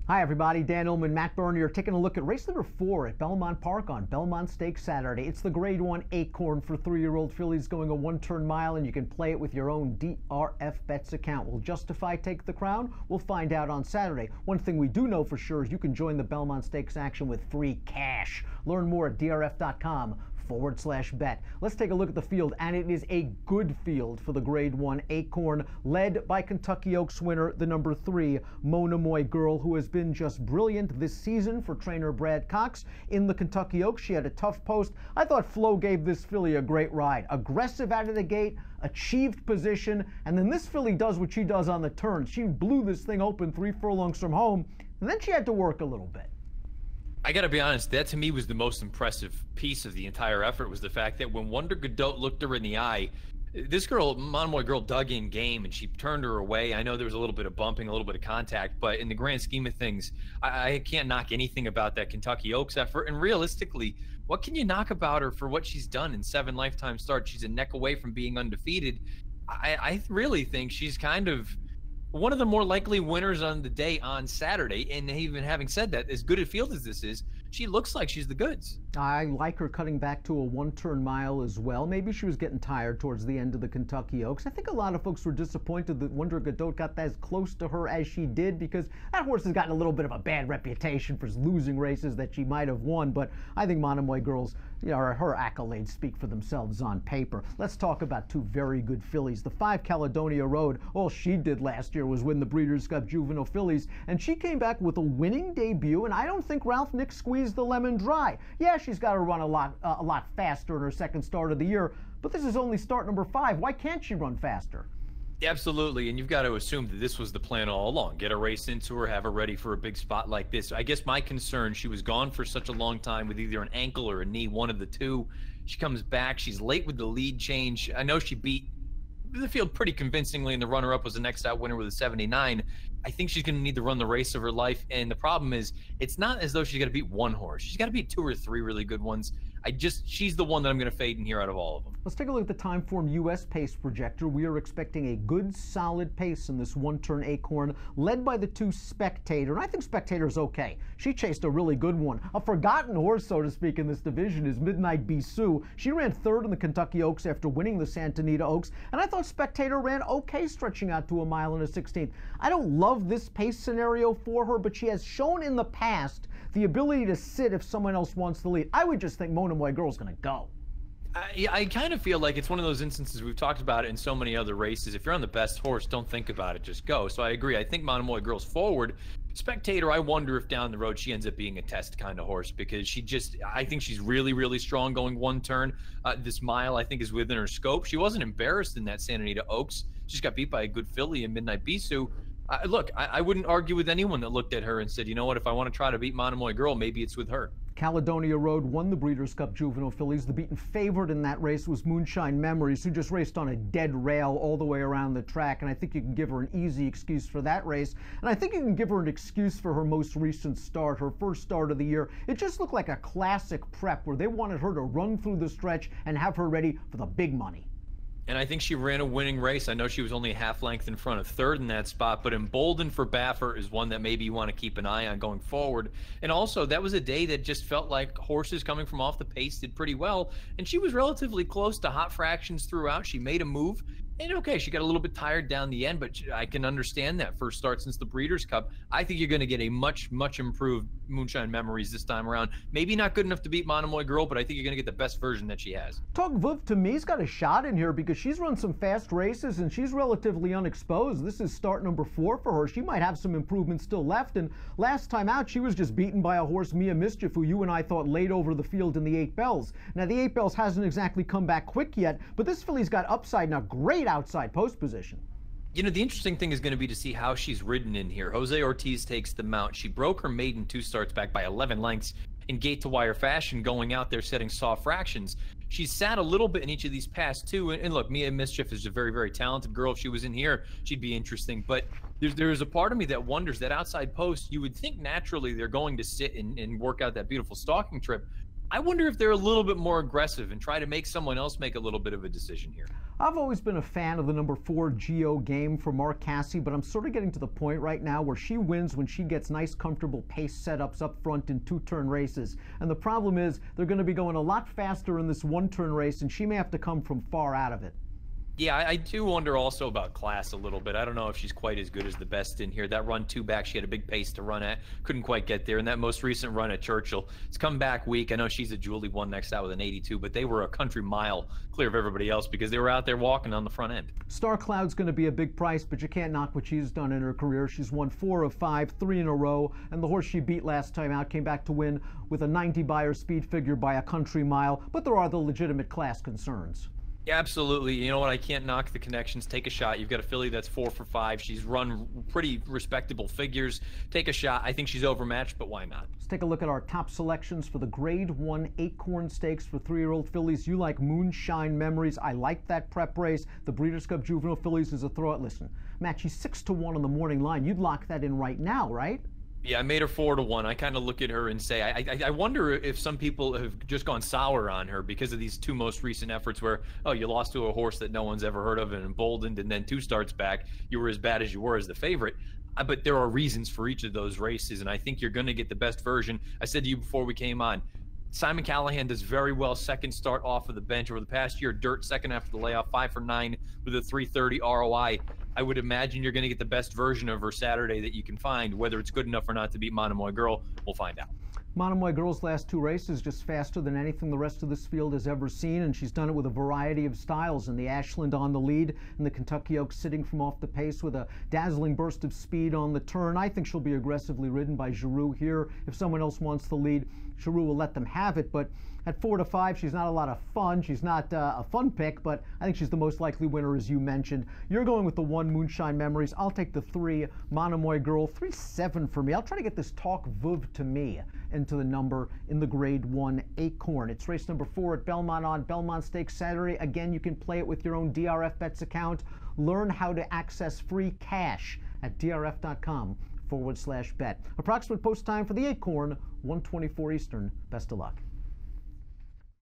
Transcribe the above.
Hi everybody, Dan Illman, Matt Bernier, taking a look at race number 4 at Belmont Park on Belmont Stakes Saturday. It's the Grade 1 Acorn for 3-year-old fillies going a one-turn mile, and you can play it with your own DRF Bets account. Will Justify take the crown? We'll find out on Saturday. One thing we do know for sure is you can join the Belmont Stakes action with free cash. Learn more at drf.com/bet. Let's take a look at the field, and it is a good field for the Grade 1 Acorn, led by Kentucky Oaks winner, the number 3, Mona Moy Girl, who has been just brilliant this season for trainer Brad Cox. In the Kentucky Oaks, she had a tough post. I thought Flo gave this filly a great ride. Aggressive out of the gate, achieved position, and then this filly does what she does on the turn. She blew this thing open 3 furlongs from home, and then she had to work a little bit. I got to be honest, that to me was the most impressive piece of the entire effort, was the fact that when Wonder Godot looked her in the eye, this girl, Monomoy Girl, dug in game and she turned her away. I know there was a little bit of bumping, a little bit of contact, but in the grand scheme of things, I can't knock anything about that Kentucky Oaks effort. And realistically, what can you knock about her for what she's done in 7 lifetime starts? She's a neck away from being undefeated. I really think she's kind of one of the more likely winners on the day on Saturday. And even having said that, as good a field as this is, she looks like she's the goods. I like her cutting back to a one-turn mile as well. Maybe she was getting tired towards the end of the Kentucky Oaks. I think a lot of folks were disappointed that Wonder Godot got as close to her as she did, because that horse has gotten a little bit of a bad reputation for losing races that she might have won. But I think Monomoy Girl's, her accolades speak for themselves on paper. Let's talk about 2 very good fillies. The 5 Caledonia Road, all she did last year was win the Breeders' Cup Juvenile Fillies, and she came back with a winning debut, and I don't think Ralph Nick squeezed the lemon dry. Yeah, she's got to run a lot faster in her second start of the year, but this is only start number 5. Why can't she run faster? Absolutely, and you've got to assume that this was the plan all along. Get a race into her, have her ready for a big spot like this. I guess my concern, she was gone for such a long time with either an ankle or a knee, one of the two. She comes back, she's late with the lead change. I know she beat the field pretty convincingly, and the runner-up was the next out winner with a 79. I think she's going to need to run the race of her life, and the problem is, it's not as though she's got to beat one horse. She's got to beat 2 or 3 really good ones. She's the one that I'm going to fade in here out of all of them. Let's take a look at the Timeform U.S. pace projector. We are expecting a good, solid pace in this one-turn Acorn, led by the 2 Spectator. And I think Spectator's okay. She chased a really good one. A forgotten horse, so to speak, in this division is Midnight Bisou. She ran 3rd in the Kentucky Oaks after winning the Santa Anita Oaks, and I thought Spectator ran okay, stretching out to a mile and a 16th. I don't love this pace scenario for her, but she has shown in the past the ability to sit if someone else wants the lead. I would just think Mona Moy Girl's going to go. I kind of feel like it's one of those instances, we've talked about it in so many other races. If you're on the best horse, don't think about it, just go. So I agree. I think Monomoy Girl's forward. Spectator, I wonder if down the road she ends up being a test kind of horse, because I think she's really, really strong going one turn. This mile, I think, is within her scope. She wasn't embarrassed in that Santa Anita Oaks. She just got beat by a good filly in Midnight Bisou. Look, I wouldn't argue with anyone that looked at her and said, you know what, if I want to try to beat Monomoy Girl, maybe it's with her. Caledonia Road won the Breeders' Cup Juvenile Fillies. The beaten favorite in that race was Moonshine Memories, who just raced on a dead rail all the way around the track, and I think you can give her an easy excuse for that race. And I think you can give her an excuse for her most recent start, her first start of the year. It just looked like a classic prep where they wanted her to run through the stretch and have her ready for the big money. And I think she ran a winning race. I know she was only a half length in front of 3rd in that spot, but Emboldened for Baffer is one that maybe you want to keep an eye on going forward. And also, that was a day that just felt like horses coming from off the pace did pretty well, and she was relatively close to hot fractions throughout. She made a move, and okay, she got a little bit tired down the end, but I can understand that. First start since the Breeders' Cup. I think you're going to get a much improved Moonshine Memories this time around. Maybe not good enough to beat Monomoy Girl, but I think you're going to get the best version that she has. Tug Vuv, to me's got a shot in here because she's run some fast races and she's relatively unexposed. This is start number 4 for her. She might have some improvement still left, and last time out she was just beaten by a horse, Mia Mischief, who you and I thought laid over the field in the 8 Bells. Now the 8 Bells hasn't exactly come back quick yet, but this filly's got upside now, great outside post position. You know, the interesting thing is going to be to see how she's ridden in here. Jose Ortiz takes the mount. She broke her maiden 2 starts back by 11 lengths in gate-to-wire fashion, going out there setting soft fractions. She's sat a little bit in each of these past 2, and look, Mia Mischief is a very talented girl. If she was in here, she'd be interesting. But there's a part of me that wonders, that outside post, you would think naturally they're going to sit and work out that beautiful stalking trip. I wonder if they're a little bit more aggressive and try to make someone else make a little bit of a decision here. I've always been a fan of the number 4 Geo game for Mark Casse, but I'm sort of getting to the point right now where she wins when she gets nice, comfortable pace setups up front in 2-turn races. And the problem is they're going to be going a lot faster in this 1-turn race, and she may have to come from far out of it. Yeah, I do wonder also about class a little bit. I don't know if she's quite as good as the best in here. That run 2 back, she had a big pace to run at. Couldn't quite get there. And that most recent run at Churchill, it's come back weak. I know she's a Julie one next out with an 82, but they were a country mile clear of everybody else because they were out there walking on the front end. Star Cloud's going to be a big price, but you can't knock what she's done in her career. She's won 4 of 5, 3 in a row, and the horse she beat last time out came back to win with a 90 buyer speed figure by a country mile, but there are the legitimate class concerns. Yeah, absolutely. You know what? I can't knock the connections. Take a shot. You've got a filly that's 4 for 5. She's run pretty respectable figures. Take a shot. I think she's overmatched, but why not? Let's take a look at our top selections for the Grade 1 Acorn Stakes for 3-year-old fillies. You like Moonshine Memories. I like that prep race. The Breeders' Cup Juvenile Fillies is a throw-out. Listen, Matt, she's 6-1 on the morning line. You'd lock that in right now, right? Yeah, I made her 4-1. I kind of look at her and say, I wonder if some people have just gone sour on her because of these 2 most recent efforts where, oh, you lost to a horse that no one's ever heard of and emboldened, and then 2 starts back, you were as bad as you were as the favorite. But there are reasons for each of those races, and I think you're going to get the best version. I said to you before we came on, Simon Callahan does very well second start off of the bench over the past year. Dirt second after the layoff, 5 for 9 with a 330 ROI. I would imagine you're going to get the best version of her Saturday that you can find. Whether it's good enough or not to beat Monomoy Girl, we'll find out. Monomoy Girl's last 2 races just faster than anything the rest of this field has ever seen, and she's done it with a variety of styles. And the Ashland on the lead, and the Kentucky Oaks sitting from off the pace with a dazzling burst of speed on the turn. I think she'll be aggressively ridden by Giroux here. If someone else wants the lead, Giroux will let them have it, but at 4 to 5, she's not a lot of fun. She's not a fun pick, but I think she's the most likely winner, as you mentioned. You're going with the 1 Moonshine Memories. I'll take the 3 Monomoy Girl. 3-7 for me. I'll try to get this Talk Vuv to me into the number in the Grade 1 Acorn. It's race number 4 at Belmont on Belmont Stakes Saturday. Again, you can play it with your own DRF Bets account. Learn how to access free cash at drf.com/bet. Approximate post time for the Acorn, 1:24 Eastern. Best of luck.